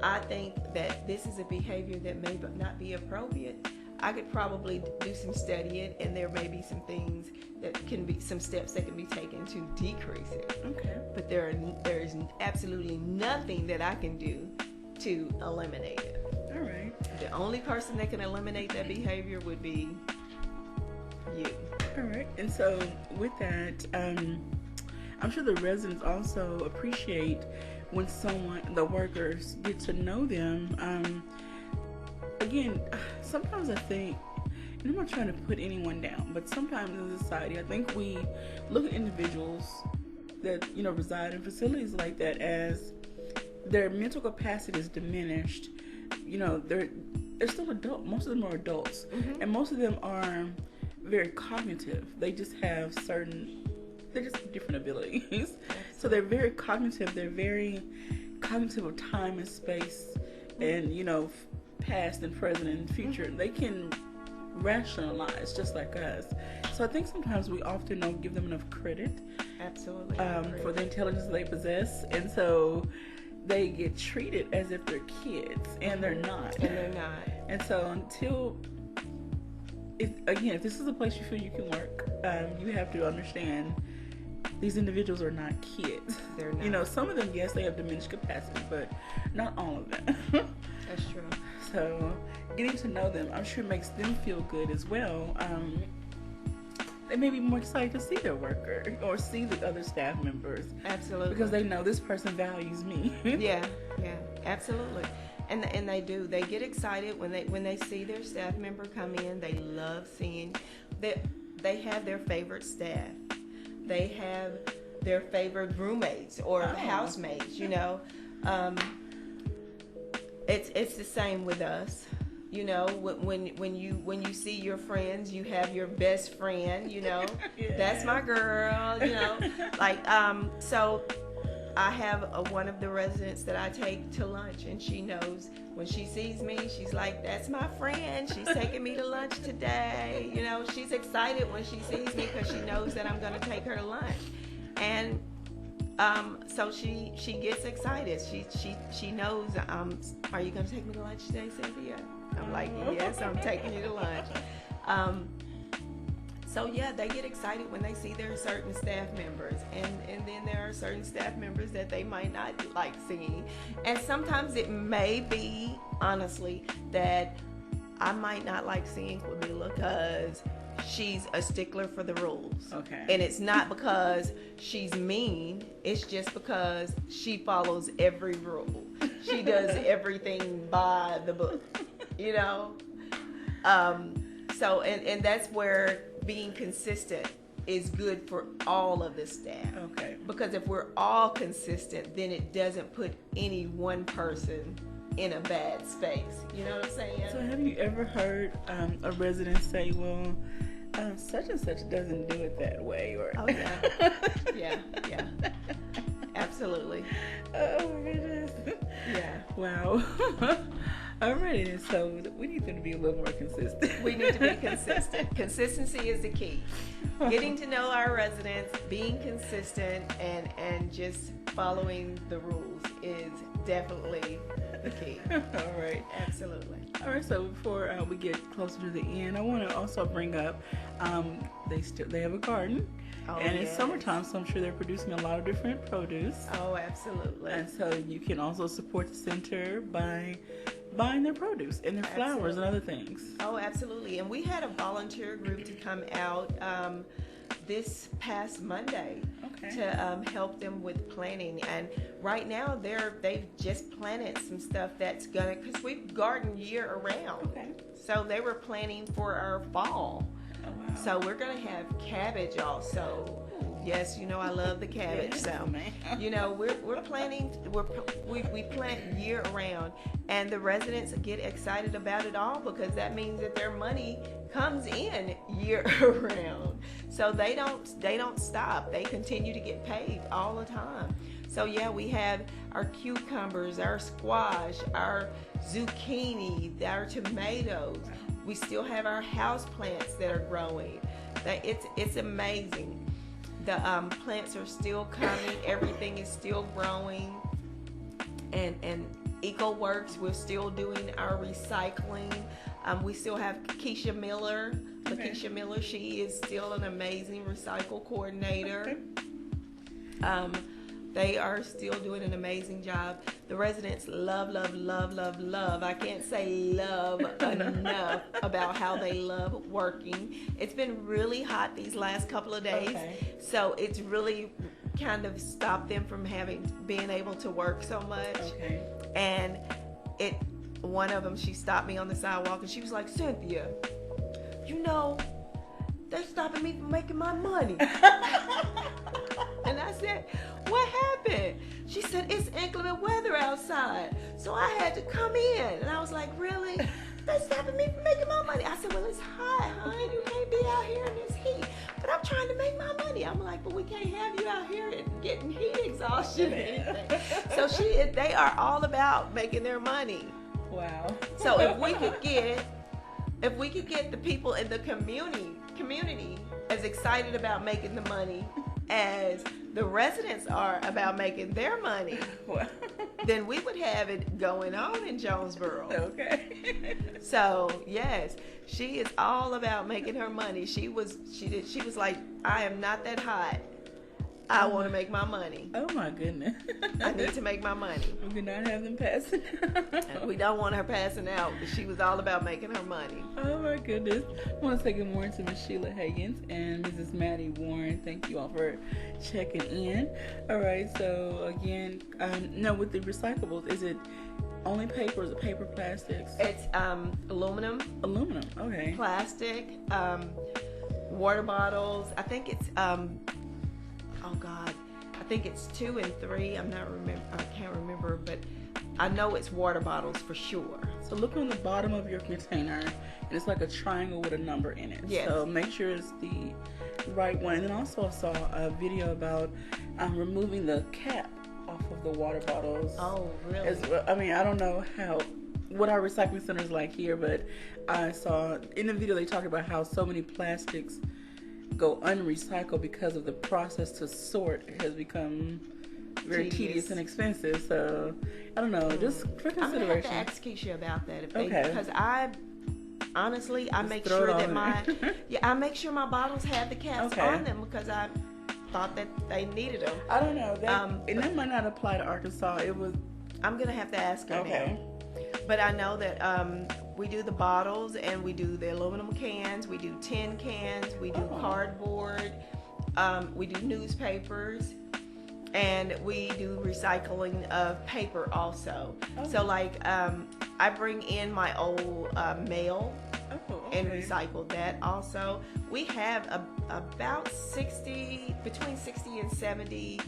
Speaker 9: I think that this is a behavior that may not be appropriate, I could probably do some studying, and there may be some things that can be, some steps that can be taken to decrease it.
Speaker 8: Okay.
Speaker 9: But there is absolutely nothing that I can do to eliminate it.
Speaker 8: All right.
Speaker 9: The only person that can eliminate that behavior would be you.
Speaker 8: All right. And so with that, I'm sure the residents also appreciate when the workers get to know them. Again, sometimes I think, and I'm not trying to put anyone down, but sometimes in society, I think we look at individuals that, reside in facilities like that as their mental capacity is diminished. They're still adult. Most of them are adults, and most of them are very cognitive. They just have they're just different abilities. So they're very cognitive. They're very cognitive of time and space, and past and present and future. They can rationalize just like us. So I think sometimes we often don't give them enough credit.
Speaker 9: Absolutely.
Speaker 8: For the intelligence they possess, and so they get treated as if they're kids, and they're not. And so if this is a place you feel you can work, you have to understand these individuals are not kids.
Speaker 9: They're not.
Speaker 8: Some of them, yes, they have diminished capacity, but not all of them.
Speaker 9: That's true.
Speaker 8: So getting to know them, I'm sure, makes them feel good as well. They may be more excited to see their worker or see the other staff members.
Speaker 9: Absolutely.
Speaker 8: Because they know this person values me.
Speaker 9: Yeah, absolutely. And they do. They get excited when they see their staff member come in. They love seeing that they have their favorite staff. They have their favorite roommates or housemates, It's the same with us. You know, when you see your friends, you have your best friend. You know, that's my girl. You know, like so. I have one of the residents that I take to lunch, and she knows when she sees me, she's like, that's my friend. She's taking me to lunch today. You know, she's excited when she sees me because she knows that I'm going to take her to lunch. And so she gets excited. She knows, are you going to take me to lunch today, Cynthia? I'm like, yes, I'm taking you to lunch. So yeah, they get excited when they see there are certain staff members, and then there are certain staff members that they might not like seeing. And sometimes it may be, honestly, that I might not like seeing Quabila because she's a stickler for the rules.
Speaker 8: Okay.
Speaker 9: And it's not because she's mean, it's just because she follows every rule. She does everything by the book, you know? So, and that's where being consistent is good for all of the staff.
Speaker 8: Okay.
Speaker 9: Because if we're all consistent, then it doesn't put any one person in a bad space. You know what I'm saying?
Speaker 8: So have you ever heard a resident say, well, such and such doesn't do it that way? Or
Speaker 9: oh, yeah. yeah. Absolutely.
Speaker 8: Oh, my goodness.
Speaker 9: Yeah.
Speaker 8: Wow. Alrighty, so we need them to be a little more consistent.
Speaker 9: We need to be consistent. Consistency is the key. Getting to know our residents, being consistent, and just following the rules is definitely the key.
Speaker 8: All right.
Speaker 9: Absolutely.
Speaker 8: All right, so before we get closer to the end, I want to also bring up they have a garden.
Speaker 9: Oh,
Speaker 8: and it's
Speaker 9: yes.
Speaker 8: summertime, so I'm sure they're producing a lot of different produce.
Speaker 9: Oh, absolutely.
Speaker 8: And so you can also support the center by buying their produce and their flowers and other things.
Speaker 9: Oh, absolutely. And we had a volunteer group to come out this past Monday to help them with planting. And right now they've just planted some stuff that's gonna, because we garden year around.
Speaker 8: Okay.
Speaker 9: So they were planning for our fall.
Speaker 8: Oh, wow.
Speaker 9: So we're gonna have cabbage also. Yes, you know I love the cabbage.
Speaker 8: Yes,
Speaker 9: so
Speaker 8: man.
Speaker 9: you know we're planting. We plant year round, and the residents get excited about it all because that means that their money comes in year round. So they don't stop. They continue to get paid all the time. So yeah, we have our cucumbers, our squash, our zucchini, our tomatoes. We still have our house plants that are growing. It's amazing. The plants are still coming. Everything is still growing. And EcoWorks, we're still doing our recycling. We still have Keisha Miller. Lakeisha Miller, she is still an amazing recycle coordinator. They are still doing an amazing job. The residents love. I can't say love enough about how they love working. It's been really hot these last couple of days, so it's really kind of stopped them from being able to work so much.
Speaker 8: Okay.
Speaker 9: And one of them, she stopped me on the sidewalk and she was like, Cynthia, you know, they're stopping me from making my money. And I said, what happened? She said, it's inclement weather outside, so I had to come in. And I was like, really? They're stopping me from making my money. I said, well, it's hot, hon. You can't be out here in this heat. But I'm trying to make my money. I'm like, but we can't have you out here getting heat exhaustion or anything. So they are all about making their money.
Speaker 8: Wow.
Speaker 9: So if we could get the people in the community as excited about making the money as the residents are about making their money, then we would have it going on in Jonesboro.
Speaker 8: Okay.
Speaker 9: So yes, she is all about making her money. She was like, I am not that hot. I want to make my money.
Speaker 8: Oh my goodness.
Speaker 9: I need to make my money.
Speaker 8: We cannot have them passing out.
Speaker 9: We don't want her passing out, but she was all about making her money.
Speaker 8: Oh my goodness. I want to say good morning to Miss Sheila Higgins and Mrs. Maddie Warren. Thank you all for checking in. All right, so again, no, with the recyclables, is it only paper or is it paper, plastics?
Speaker 9: It's aluminum.
Speaker 8: Aluminum, okay.
Speaker 9: Plastic, water bottles. I think it's I think it's 2 and 3. I can't remember, but I know it's water bottles for sure.
Speaker 8: So look on the bottom of your container, and it's like a triangle with a number in it.
Speaker 9: Yes.
Speaker 8: So make sure it's the right one. And then also I saw a video about removing the cap off of the water bottles.
Speaker 9: Oh, really?
Speaker 8: I mean, I don't know what our recycling center is like here, but I saw in the video they talked about how so many plastics go unrecycled because of the process to sort has become very tedious and expensive. So I don't know, just for consideration.
Speaker 9: I'm gonna have to ask Keisha about that
Speaker 8: Okay.
Speaker 9: because I make sure that I make sure my bottles have the caps on them because I thought that they needed them.
Speaker 8: I don't know. And that might not apply to Arkansas.
Speaker 9: I'm gonna have to ask her now. But I know that we do the bottles and we do the aluminum cans, we do tin cans, we do cardboard, we do newspapers, and we do recycling of paper also. So like I bring in my old mail and recycle that also. We have about between 60 and 70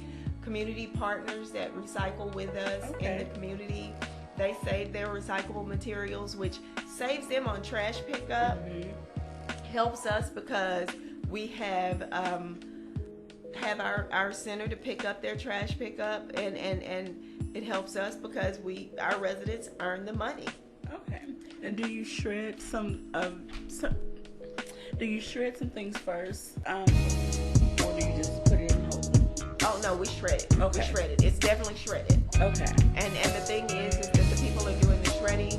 Speaker 9: community partners that recycle with us in the community. They save their recyclable materials, which saves them on trash pickup. Helps us because we have our center to pick up their trash pickup, and it helps us because our residents earn the money.
Speaker 8: Okay. And do you shred some things first, or do you just put it in whole?
Speaker 9: Oh no, we shred it.
Speaker 8: Okay.
Speaker 9: We shred it. It's definitely shredded.
Speaker 8: Okay.
Speaker 9: And the thing is that the people who are doing the shredding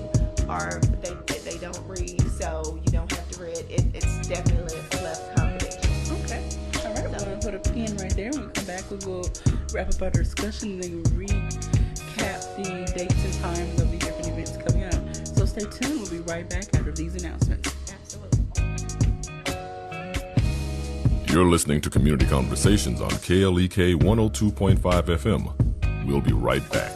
Speaker 9: they don't read, so you don't have to read. It's definitely left confidential.
Speaker 8: Okay. All right. We're gonna put a pin right there. When we come back, we will wrap up our discussion and then recap the dates and times of the different events coming up. So stay tuned. We'll be right back after these announcements.
Speaker 7: You're listening to Community Conversations on KLEK 102.5 FM. We'll be right back.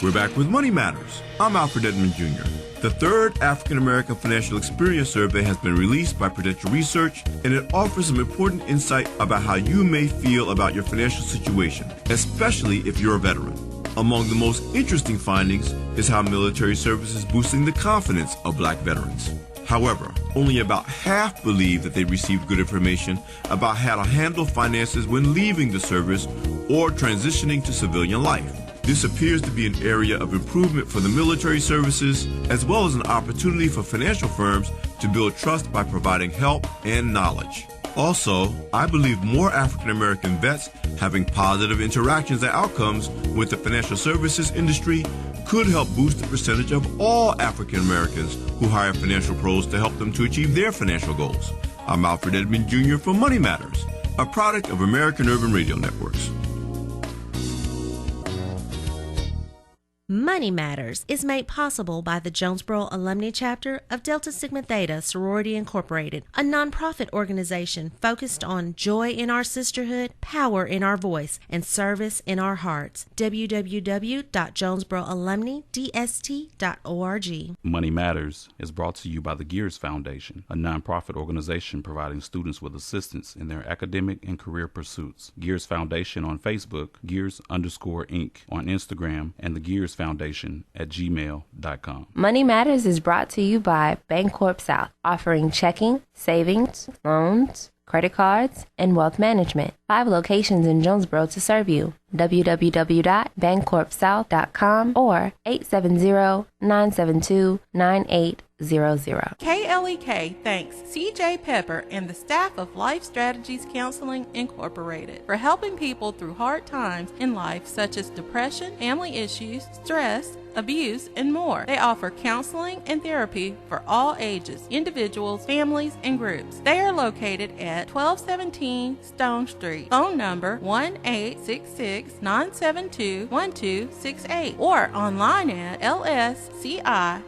Speaker 17: We're back with Money Matters. I'm Alfred Edmond Jr. The third African American Financial Experience Survey has been released by Prudential Research, and it offers some important insight about how you may feel about your financial situation, especially if you're a veteran. Among the most interesting findings is how military service is boosting the confidence of black veterans. However, only about half believe that they received good information about how to handle finances when leaving the service or transitioning to civilian life. This appears to be an area of improvement for the military services, as well as an opportunity for financial firms to build trust by providing help and knowledge. Also, I believe more African American vets having positive interactions and outcomes with the financial services industry could help boost the percentage of all African Americans who hire financial pros to help them to achieve their financial goals. I'm Alfred Edmond Jr. for Money Matters, a product of American Urban Radio Networks.
Speaker 16: Money Matters is made possible by the Jonesboro Alumni Chapter of Delta Sigma Theta Sorority Incorporated, a nonprofit organization focused on joy in our sisterhood, power in our voice, and service in our hearts. www.jonesboroalumnidst.org.
Speaker 13: Money Matters is brought to you by the Gears Foundation, a nonprofit organization providing students with assistance in their academic and career pursuits. Gears Foundation on Facebook, Gears_Inc. on Instagram, and the Gears Foundation at gmail.com.
Speaker 18: Money Matters is brought to you by Bancorp South, offering checking, savings, loans, credit cards, and wealth management. 5 locations in Jonesboro to serve you. www.bancorpsouth.com or 870-972-9800.
Speaker 19: KLEK thanks CJ Pepper and the staff of Life Strategies Counseling Incorporated for helping people through hard times in life such as depression, family issues, stress, abuse, and more. They offer counseling and therapy for all ages, individuals, families, and groups. They are located at 1217 Stone Street. Phone number 1-866-972-1268 or online at lscihelp.com.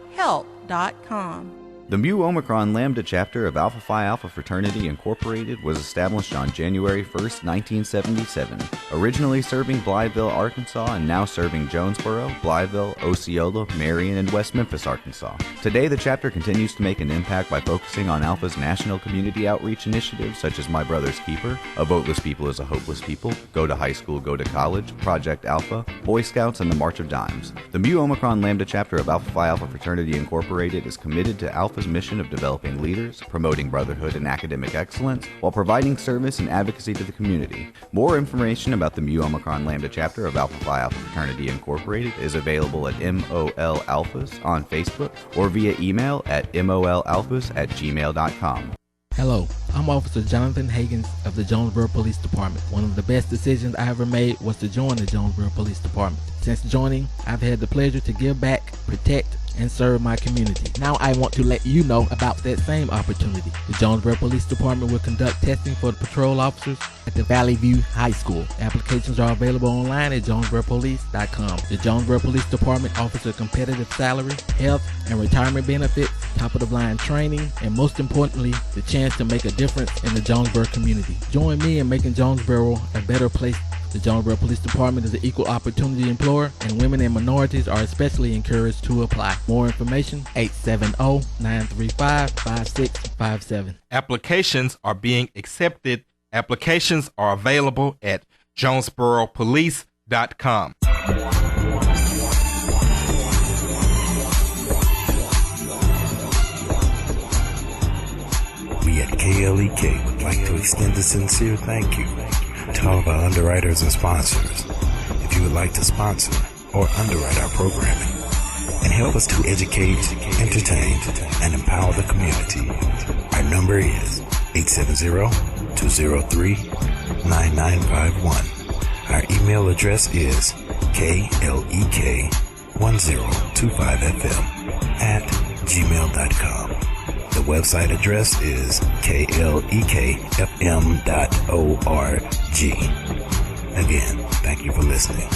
Speaker 20: The Mu Omicron Lambda chapter of Alpha Phi Alpha Fraternity Incorporated was established on January 1st, 1977, originally serving Blytheville, Arkansas, and now serving Jonesboro, Blytheville, Osceola, Marion, and West Memphis, Arkansas. Today, the chapter continues to make an impact by focusing on Alpha's national community outreach initiatives such as My Brother's Keeper, A Voteless People is a Hopeless People, Go to High School, Go to College, Project Alpha, Boy Scouts, and the March of Dimes. The Mu Omicron Lambda chapter of Alpha Phi Alpha Fraternity Incorporated is committed to Alpha's mission of developing leaders, promoting brotherhood and academic excellence, while providing service and advocacy to the community. More information about the Mu Omicron Lambda chapter of Alpha Phi Alpha Fraternity Incorporated is available at MOL Alphas on Facebook or via email at molalphas@gmail.com.
Speaker 21: Hello, I'm Officer Jonathan Hagens of the Jonesboro Police Department. One of the best decisions I ever made was to join the Jonesboro Police Department. Since joining, I've had the pleasure to give back, protect, and serve my community. Now I want to let you know about that same opportunity. The Jonesboro Police Department will conduct testing for the patrol officers at the Valley View High School. Applications are available online at jonesboropolice.com. The Jonesboro Police Department offers a competitive salary, health, and retirement benefits, top-of-the-line training, and most importantly, the chance to make a difference in the Jonesboro community. Join me in making Jonesboro a better place. The Jonesboro Police Department is an equal opportunity employer, and women and minorities are especially encouraged to apply. More information, 870-935-5657.
Speaker 5: Applications are being accepted. Applications are available at jonesboropolice.com.
Speaker 22: We at KLEK would like to extend a sincere thank you to all of our underwriters and sponsors. If you would like to sponsor or underwrite our programming and help us to educate, entertain, and empower the community, our number is 870-203-9951. Our email address is klek1025fm@gmail.com. The website address is klekfm.org. Again, thank you for listening.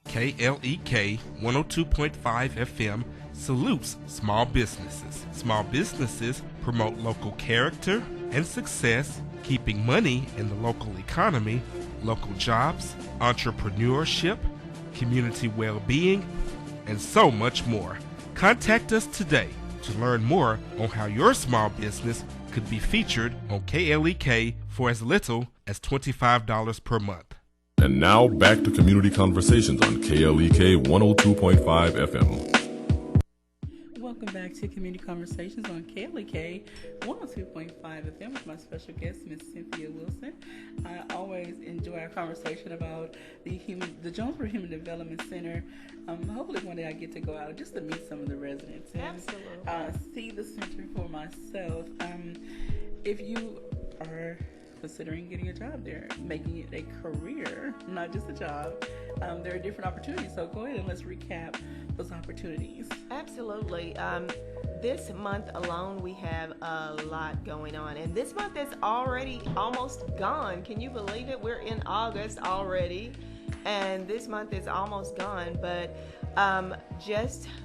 Speaker 5: KLEK 102.5 FM salutes small businesses. Small businesses promote local character and success, keeping money in the local economy, local jobs, entrepreneurship, community well-being, and so much more. Contact us today to learn more on how your small business could be featured on KLEK for as little as $25 per month.
Speaker 7: And now back to Community Conversations on KLEK 102.5 FM.
Speaker 8: Welcome back to Community Conversations on KLEK 102.5 FM with my special guest, Miss Cynthia Wilson. I always enjoy our conversation about the Jonesboro Human Development Center. Hopefully one day I get to go out just to meet some of the residents and see the center for myself. If you are considering getting a job there, making it a career, not just a job, there are different opportunities. So go ahead and let's recap those opportunities.
Speaker 9: Absolutely. This month alone, we have a lot going on. And this month is already almost gone. Can you believe it? We're in August already. And this month is almost gone. But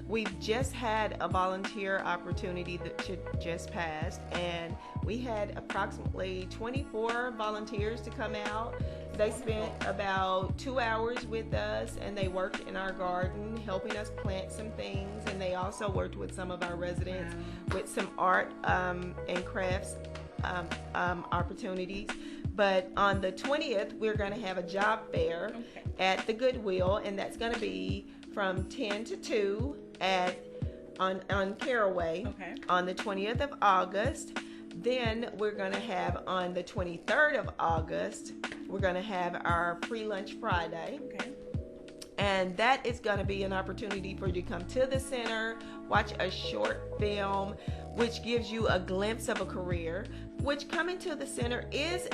Speaker 9: we've just had a volunteer opportunity that just passed. And we had approximately 24 volunteers to come out. They spent about 2 hours with us, and they worked in our garden, helping us plant some things. And they also worked with some of our residents with some art and crafts opportunities. But on the 20th, we're going to have a job fair at the Goodwill, and that's going to be from 10 to 2 on Caraway on the 20th of August. Then we're going to have on the 23rd of August, we're going to have our free lunch Friday. And that is going to be an opportunity for you to come to the center, watch a short film, which gives you a glimpse of a career, which coming to the center is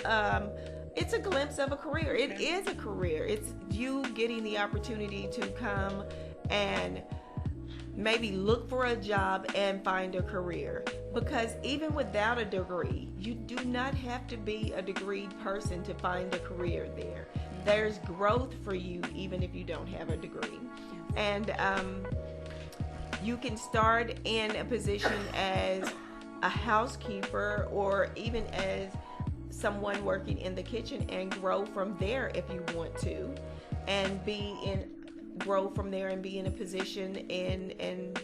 Speaker 9: it's a glimpse of a career. It is a career. It's you getting the opportunity to come and maybe look for a job and find a career. Because even without a degree, you do not have to be a degreed person to find a career there. There's growth for you even if you don't have a degree. And you can start in a position as a housekeeper or even as someone working in the kitchen and grow from there if you want to, and grow from there and be in a position and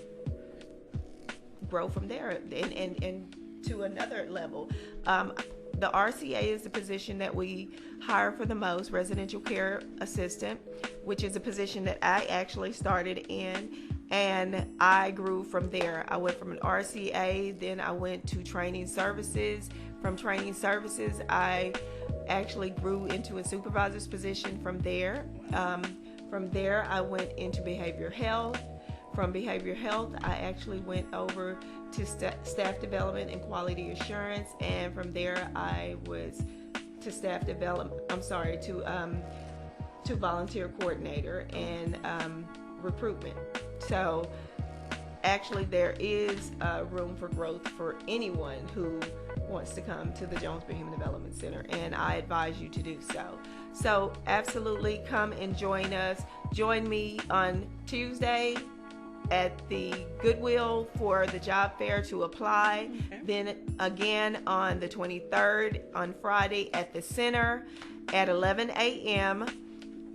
Speaker 9: grow from there and to another level. The RCA is the position that we hire for the most, residential care assistant, which is a position that I actually started in, and I grew from there. I went from an RCA, then I went to training services. From training services, I actually grew into a supervisor's position from there. From there, I went into behavioral health. From behavioral health, I actually went over to staff development and quality assurance, and from there, I was to staff development. To volunteer coordinator and recruitment. So, actually, there is room for growth for anyone who wants to come to the Jonesboro Human Development Center, and I advise you to do so. So, absolutely come and join us. Join me on Tuesday at the Goodwill for the job fair to apply. Then again on the 23rd on Friday at the center at 11 a.m.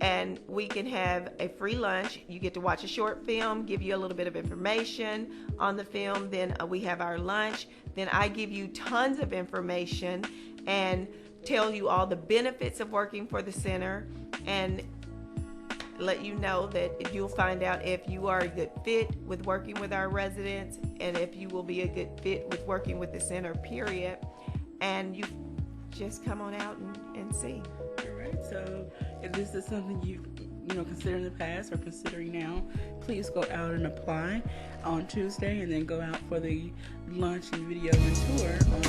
Speaker 9: and we can have a free lunch. You get to watch a short film, give you a little bit of information on the film. Then we have our lunch. Then I give you tons of information and tell you all the benefits of working for the center and let you know that you'll find out if you are a good fit with working with our residents and if you will be a good fit with working with the center, period. And you just come on out and see.
Speaker 8: All right. So if this is something you've considered in the past or considering now, please go out and apply on Tuesday and then go out for the lunch and video and tour on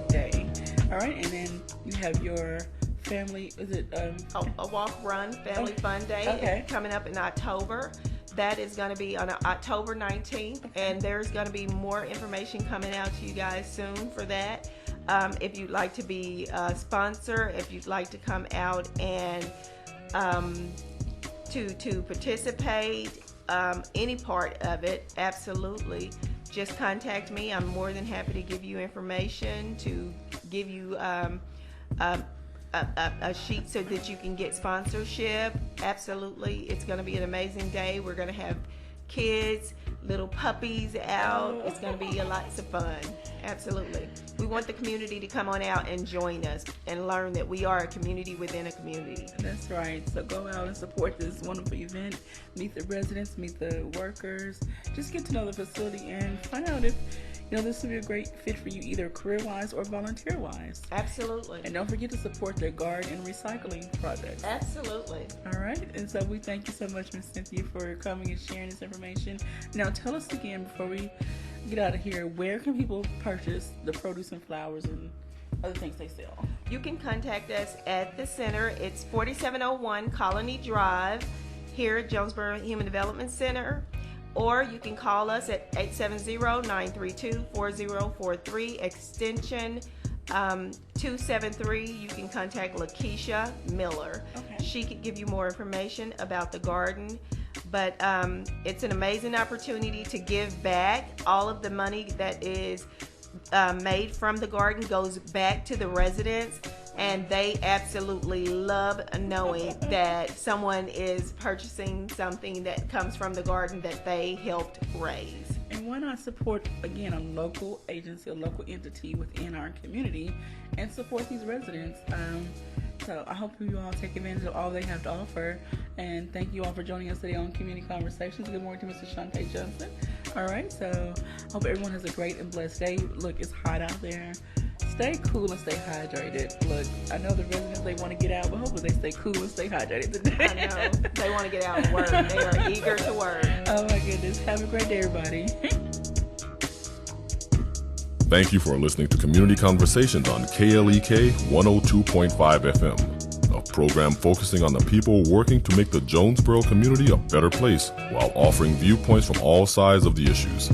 Speaker 8: day. All right. And then you have your family, is it
Speaker 9: a walk run family fun day coming up in October. That is going to be on October 19th, and there's going to be more information coming out to you guys soon for that. If you'd like to be a sponsor, if you'd like to come out and to participate, any part of it, absolutely. Just contact me. I'm more than happy to give you information, to give you a sheet so that you can get sponsorship. Absolutely. It's going to be an amazing day. We're going to have kids, little puppies out. It's going to be lots of fun. Absolutely. We want the community to come on out and join us and learn that we are a community within a community.
Speaker 8: That's right. So go out and support this wonderful event. Meet the residents, meet the workers. Just get to know the facility and find out if this would be a great fit for you, either career-wise or volunteer-wise.
Speaker 9: Absolutely.
Speaker 8: And don't forget to support their garden and recycling projects.
Speaker 9: Absolutely.
Speaker 8: All right. And so we thank you so much, Ms. Cynthia, for coming and sharing this information. Now, tell us again, before we get out of here, where can people purchase the produce and flowers and other things they sell?
Speaker 9: You can contact us at the center. It's 4701 Colony Drive here at Jonesboro Human Development Center. Or you can call us at 870-932-4043, extension 273. You can contact Lakeisha Miller. Okay. She could give you more information about the garden. But it's an amazing opportunity to give back. All of the money that is made from the garden goes back to the residents. And they absolutely love knowing that someone is purchasing something that comes from the garden that they helped raise.
Speaker 8: And why not support, again, a local agency, a local entity within our community and support these residents? So I hope you all take advantage of all they have to offer. And thank you all for joining us today on Community Conversations. Good morning to Mr. Shante Johnson. All right, so I hope everyone has a great and blessed day. Look, it's hot out there. Stay cool and stay hydrated. Look, I know the residents, they want to get out, but hopefully they stay cool and stay hydrated today.
Speaker 9: I know. They want to get out and work. They are eager to work.
Speaker 8: Oh, my goodness. Have a great day, everybody.
Speaker 7: Thank you for listening to Community Conversations on KLEK 102.5 FM, a program focusing on the people working to make the Jonesboro community a better place while offering viewpoints from all sides of the issues.